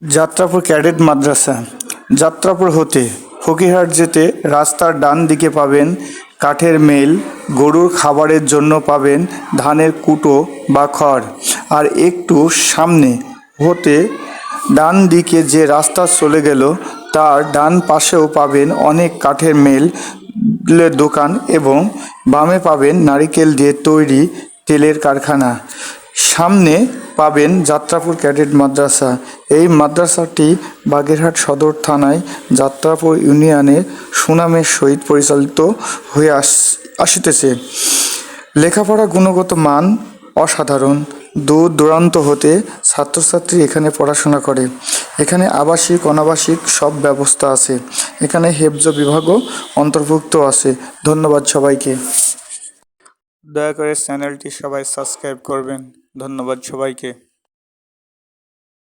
Jatrapur cadet মাদ্রাসা। যাত্রাপুর হতে ফকিরহাট যেতে রাস্তার ডান দিকে পাবেন কাঠের মেল, গরুর খাবারের জন্য পাবেন ধানের কুটো বা খড়। আর একটু সামনে হতে ডান দিকে যে রাস্তা চলে গেল তার ডান পাশেও পাবেন অনেক কাঠের মেলের দোকান এবং বামে পাবেন নারিকেল দিয়ে তৈরি তেলের কারখানা। সামনে পাবেন যাত্রাপুর ক্যাডেট মাদ্রাসা। এই মাদ্রাসাটি বাগেরহাট সদর থানায় যাত্রাপুর ইউনিয়নের সুনামের সহিত পরিচালিত হয়ে আসিতেছে। লেখাপড়া গুণগত মান অসাধারণ। দূর দূরান্ত হতে ছাত্রছাত্রী এখানে পড়াশোনা করে। এখানে আবাসিক অনাবাসিক সব ব্যবস্থা আছে। এখানে হেফজ বিভাগও অন্তর্ভুক্ত আছে। ধন্যবাদ সবাইকে। দয়া করে চ্যানেলটি সবাই সাবস্ক্রাইব করবেন। ধন্যবাদ সবাইকে।